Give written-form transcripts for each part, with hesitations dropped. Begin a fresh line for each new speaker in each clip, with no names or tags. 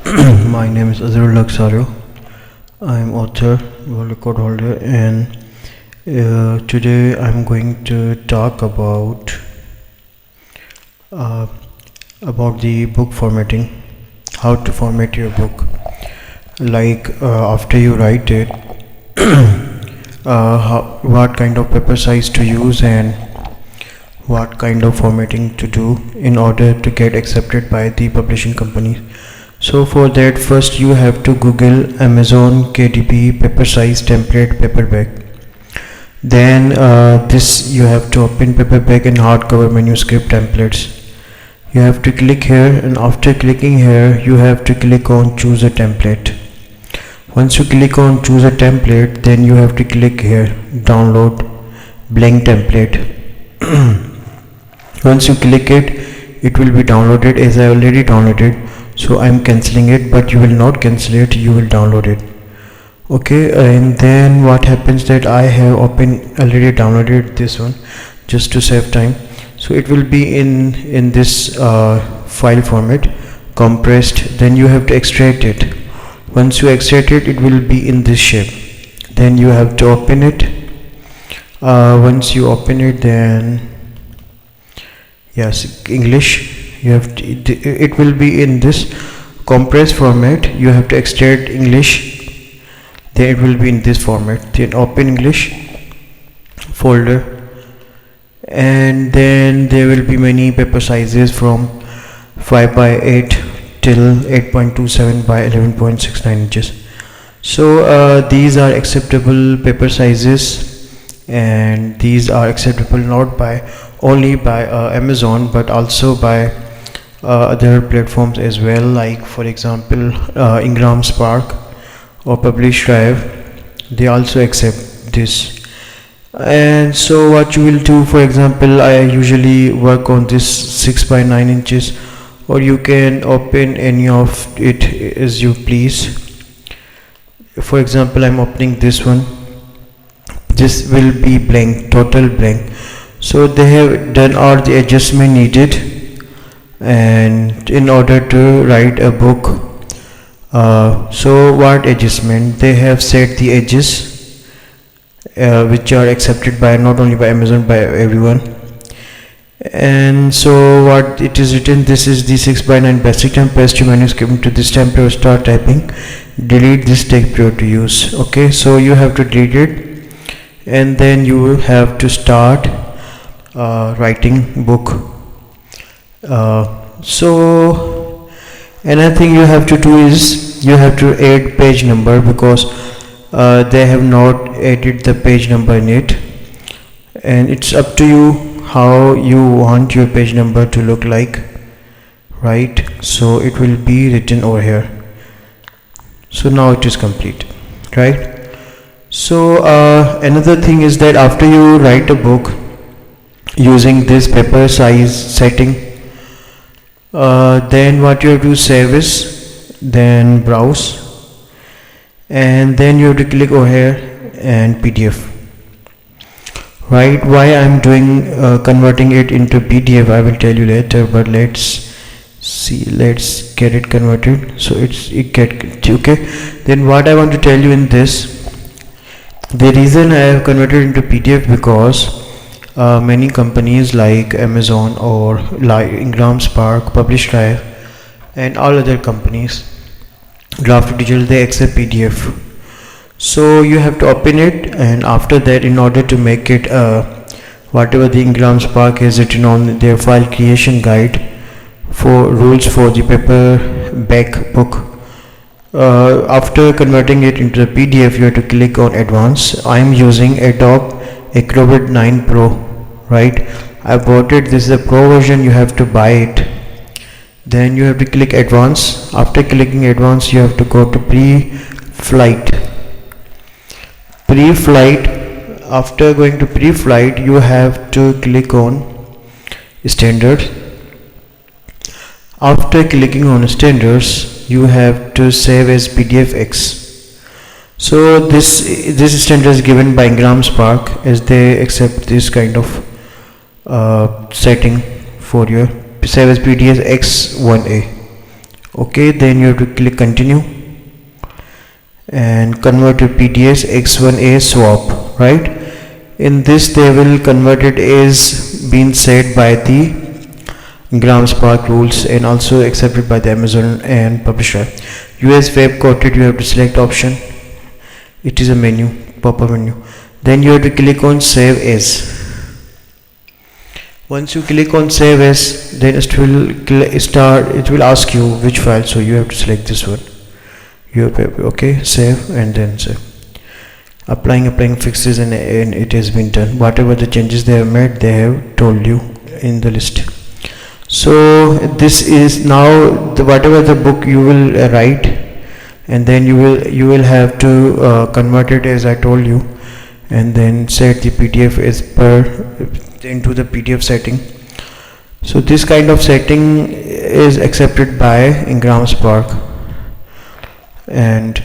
My name is Azrul Laksario. I am author, world record holder, and today I'm going to talk uh, about the book formatting, how to format your book. After you write it, what kind of paper size to use and what kind of formatting to do in order to get accepted by the publishing company. So for that, first you have to Google Amazon KDP paper size template paperback. Then this you have to open paperback and hardcover manuscript templates. You have to click here, and after clicking here you have to click on choose a template. Once you click on choose a template, then you have to click here download blank template. Once you click it, it will be downloaded. As I already downloaded, so I'm cancelling it, but you will not cancel it, you will download it. Okay, and then what happens that I have already downloaded this one just to save time. So it will be in this file format, compressed. Then you have to extract it. Once you extract it, it will be in this shape. Then you have to open it. Once you open it, then yes, English. You have to, it will be in this compressed format. You have to extract English, then it will be in this format. Then open English folder, and then there will be many paper sizes from 5 by 8 till 8.27 by 11.69 inches. So these are acceptable paper sizes, and these are acceptable not by only by Amazon but also by other platforms as well, like for example Ingram Spark or PublishDrive. They also accept this. And so what you will do, for example, I usually work on this 6 by 9 inches, or you can open any of it as you please. For example, I'm opening this one. This will be blank, total blank. So they have done all the adjustment needed, and in order to write a book, so what adjustment they have set the edges which are accepted by not only by Amazon, by everyone. And so what it is written, this is the 6 by 9 basic template. Paste your manuscript into this template, start typing, delete this, take period to use. Okay, so you have to delete it, and then you will have to start writing book. So another thing you have to do is you have to add page number, because they have not added the page number in it, and it's up to you how you want your page number to look like, right? So it will be written over here. So now it is complete, right? So another thing is that after you write a book using this paper size setting, then what you have to save is, then browse, and then you have to click over here and PDF. Right, why I'm doing converting it into PDF, I will tell you later, but let's see, let's get it converted. So it get okay. Then what I want to tell you in this, the reason I have converted into PDF, because many companies like Amazon or like Ingram Spark, PublishDrive, and all other companies, Draft Digital, they accept PDF. So you have to open it, and after that, in order to make it whatever the Ingram Spark has written on their file creation guide for rules for the paperback book, after converting it into the PDF, you have to click on Advanced. I am using Adobe Acrobat 9 Pro, right? I bought it. This is a Pro version. You have to buy it. Then you have to click Advanced. After clicking Advanced, you have to go to Pre-Flight. After going to Pre-Flight, you have to click on Standard. After clicking on Standards, you have to save as PDFX. So this standard is given by Ingram Spark, as they accept this kind of setting for your save as PDFX 1A. Okay, then you have to click continue and convert to PDS X1A swap, right? In this they will convert it as being said by the GramSpark rules and also accepted by the Amazon and publisher. US web quoted, you have to select option. It is a menu, pop-up menu. Then you have to click on save as. Once you click on save as, then it will ask you which file, so you have to select this one. Okay, save and then save. Applying fixes and it has been done. Whatever the changes they have made, they have told you in the list. So this is now whatever the book you will write, and then you will have to convert it as I told you, and then set the PDF as per into the PDF setting. So this kind of setting is accepted by GramSpark, and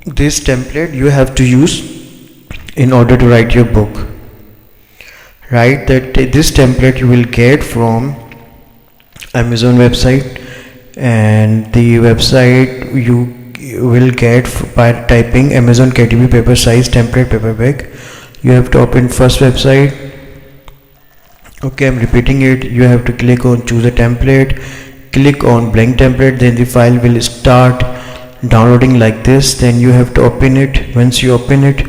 this template you have to use in order to write your book, right? That this template you will get from Amazon website, and the website you will get by typing Amazon KDP paper size template paperback. You have to open first website. Okay, I'm repeating it. You have to click on choose a template, click on blank template, then the file will start downloading like this. Then you have to open it. Once you open it,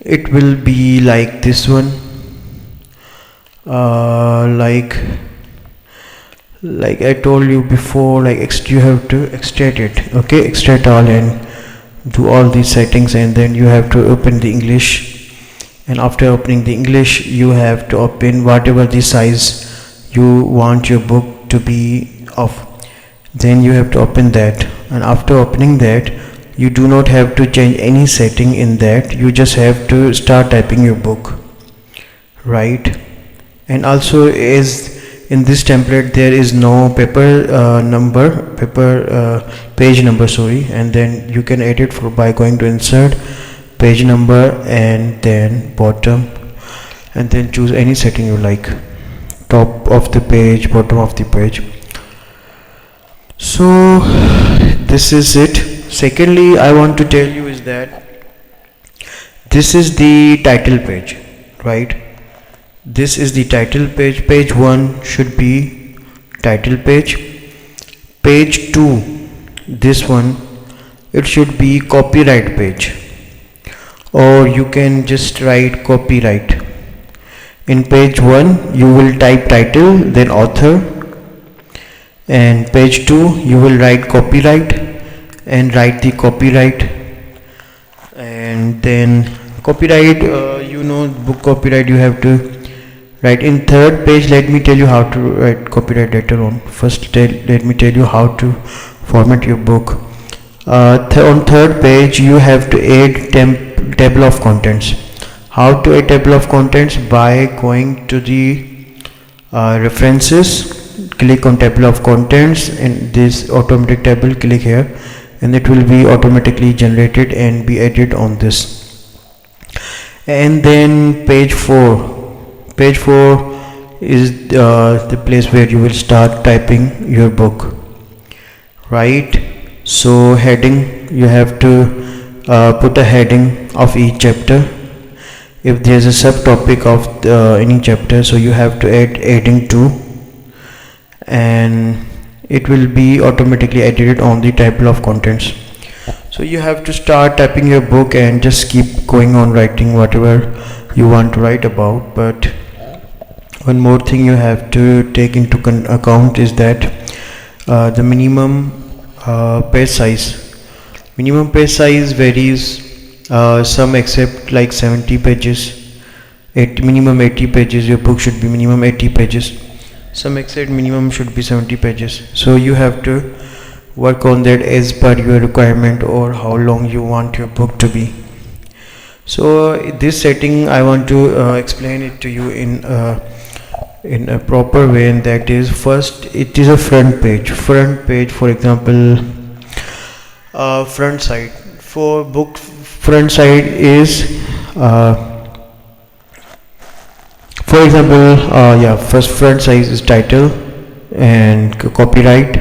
it will be like this one, like I told you before, like you have to extract it. Okay, extract all and do all these settings, and then you have to open the English, and after opening the English you have to open whatever the size you want your book to be of. Then you have to open that, and after opening that you do not have to change any setting in that. You just have to start typing your book, right? And also, as in this template there is no page number, sorry, and then you can edit by going to insert page number and then bottom, and then choose any setting you like, top of the page, bottom of the page. So this is it. Secondly, I want to tell you is that this is the title page, right? This is the title page. Page 1 should be title page. Page 2, this one, it should be copyright page, or you can just write copyright. In page 1 you will type title, then author, and page 2 you will write copyright and write the copyright, and then copyright, book copyright you have to write. In third page, let me tell you how to write copyright later on. First let me tell you how to format your book. On third page you have to add table of contents. How to add table of contents? By going to the references, click on table of contents, and this automatic table, click here, and it will be automatically generated and be added on this. And then page 4 is the place where you will start typing your book, right? So heading, you have to put a heading of each chapter. If there is a subtopic of any chapter, so you have to add heading 2, and it will be automatically edited on the table of contents. So you have to start typing your book and just keep going on writing whatever you want to write about. But one more thing you have to take into account is that the minimum page size. Minimum page size varies. Some accept like 70 pages, minimum 80 pages. Your book should be minimum 80 pages. Some accept minimum should be 70 pages. So you have to work on that as per your requirement or how long you want your book to be. So this setting I want to explain it to you in a proper way, and that is, first it is a front page, for example, front side. For book, front side is for example, first front side is title and copyright,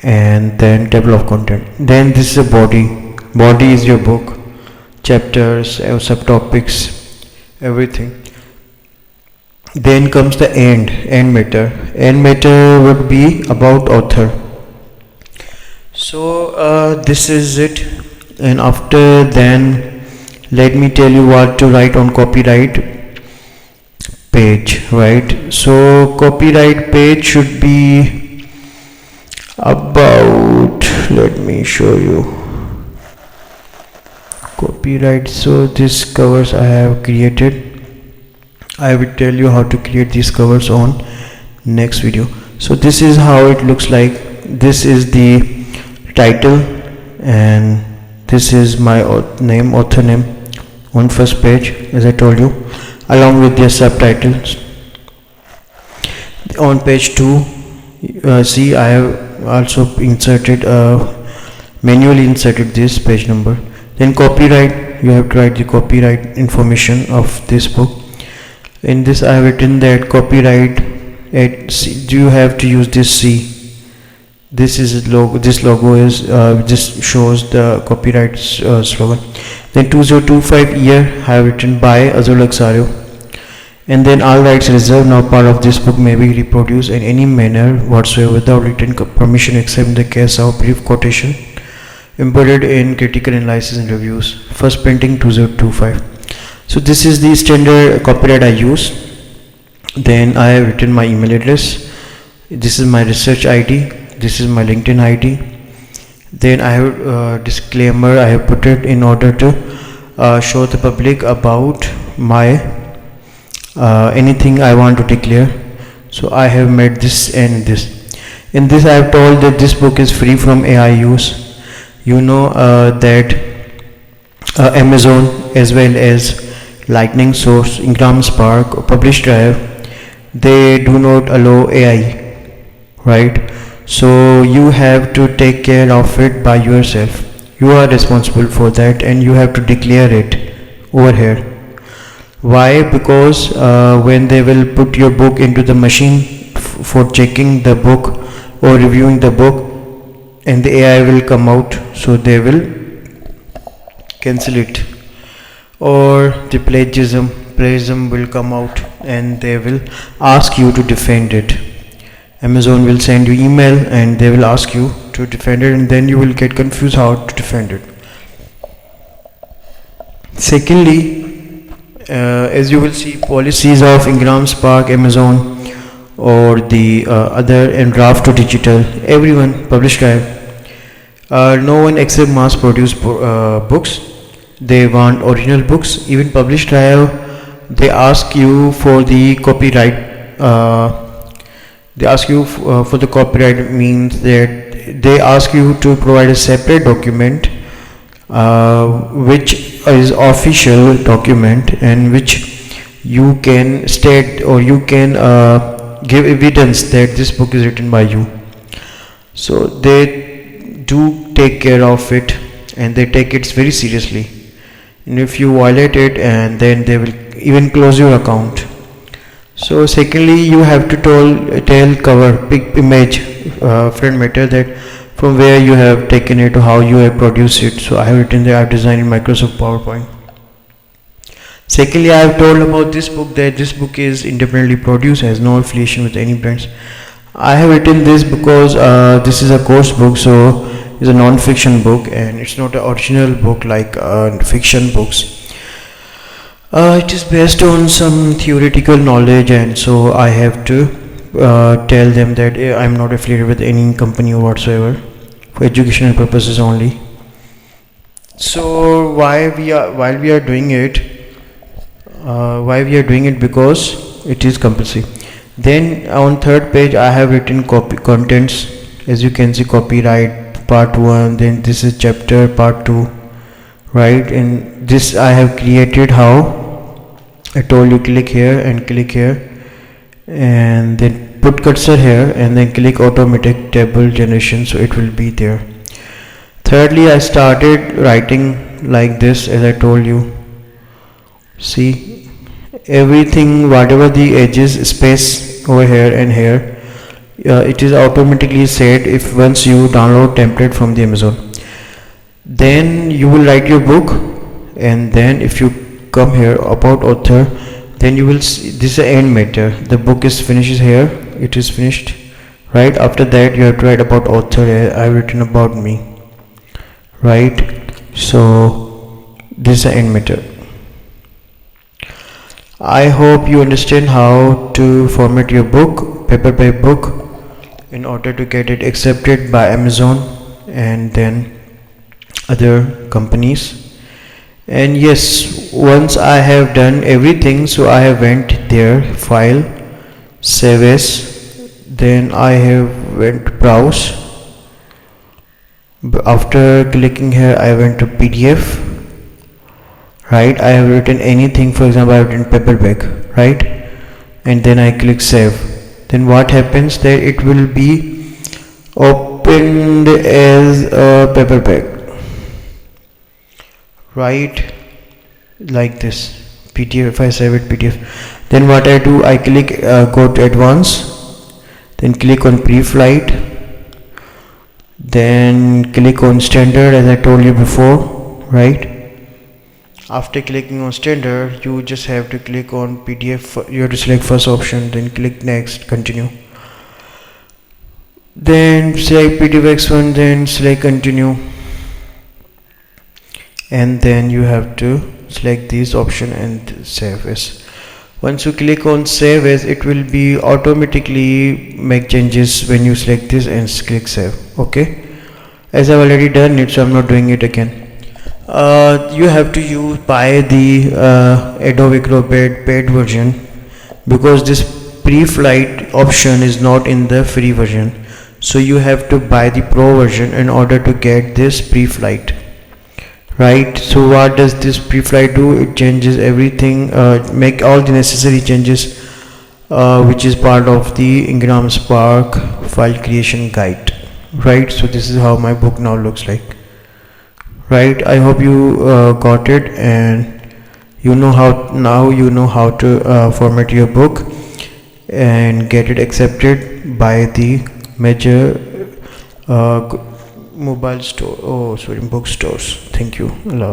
and then table of content. Then this is a body is your book, chapters, subtopics, everything. Then comes the end matter would be about author. So this is it, and after then let me tell you what to write on copyright page. Right, so copyright page should be about, let me show you copyright. So this covers I have created. I will tell you how to create these covers on next video. So this is how it looks like. This is the title, and this is my author name on first page, as I told you, along with their subtitles. On page 2, see, I have also inserted manually inserted this page number. Then copyright, you have to write the copyright information of this book. In this I have written that copyright at C, you have to use this C. This is logo. This logo is just shows the copyright slogan. Then 2025 year I have written by Azul Aksario. And then all rights reserved. Now part of this book may be reproduced in any manner whatsoever without written permission except in the case of brief quotation embedded in critical analysis and reviews. First printing 2025. So this is the standard copyright I use. Then I have written my email address. This is my research ID. This is my LinkedIn ID. Then I have disclaimer. I have put it in order to show the public about my anything I want to declare. So I have made this and this. In this I have told that this book is free from AI use. You know that Amazon as well as Lightning Source, Ingram Spark, or Publish Drive, they do not allow AI, right? So you have to take care of it by yourself. You are responsible for that, and you have to declare it over here. Why? Because when they will put your book into the machine for checking the book or reviewing the book, and the AI will come out, so they will cancel it, or the plagiarism will come out, and they will ask you to defend it. Amazon will send you email and they will ask you to defend it, and then you will get confused how to defend it. Secondly, as you will see, policies of Ingram Spark, Amazon, or the other, and Draft to Digital, everyone, Publish Drive, no one except mass produced books. They want original books. Even Publish Drive, they ask you for the copyright. They ask you for the copyright, means that they ask you to provide a separate document, which is official document, and which you can state, or you can give evidence that this book is written by you. So they do take care of it, and they take it very seriously. And if you violate it, and then they will even close your account. So secondly, you have to tell cover, big image, front matter, that from where you have taken it to how you have produced it. So I have written that I have designed in Microsoft PowerPoint. Secondly, I have told about this book that this book is independently produced, has no affiliation with any brands. I have written this because this is a course book, so it's a non-fiction book, and it's not an original book like fiction books. It is based on some theoretical knowledge, and so I have to tell them that I am not affiliated with any company or whatsoever, for educational purposes only. So while we are doing it, because it is compulsory. Then on third page I have written contents. As you can see, copyright part 1, then this is chapter part 2, right? And this I have created how I told you, click here and click here, and then put cursor here, and then click automatic table generation, so it will be there. Thirdly, I started writing like this, as I told you. See, everything, whatever the edges, space over here and here, it is automatically set if once you download template from the Amazon. Then you will write your book, and then if you come here about author, then you will see this is the end matter. The book is finishes here, it is finished. Right after that you have to write about author. I've written about me, right? So this is the end matter. I hope you understand how to format your book, paperback book, in order to get it accepted by Amazon and then other companies. And yes, once I have done everything, so I have went there, file, save as, then I have went browse. After clicking here I went to PDF, right? I have written anything, for example I have written paperback, right? And then I click save. Then what happens, that it will be opened as a paperback, right? Like this PDF. If I save it PDF, then what I do, I click go to advanced, then click on pre-flight, then click on standard as I told you before, right? After clicking on standard, you just have to click on PDF. You have to select first option, then click next, continue, then select PDF X1, then select continue, and then you have to select this option and save as. Once you click on save as, it will be automatically make changes when you select this and click save. Okay, as I've already done it, so I'm not doing it again. You have to buy the Adobe Acrobat paid version, because this pre-flight option is not in the free version, so you have to buy the pro version in order to get this pre-flight, right? So what does this pre-flight do? It changes everything, make all the necessary changes, which is part of the Ingram Spark file creation guide, right? So this is how my book now looks like, right? I hope you got it, and you know how to format your book and get it accepted by the major mobile store bookstores. Thank you. Allah.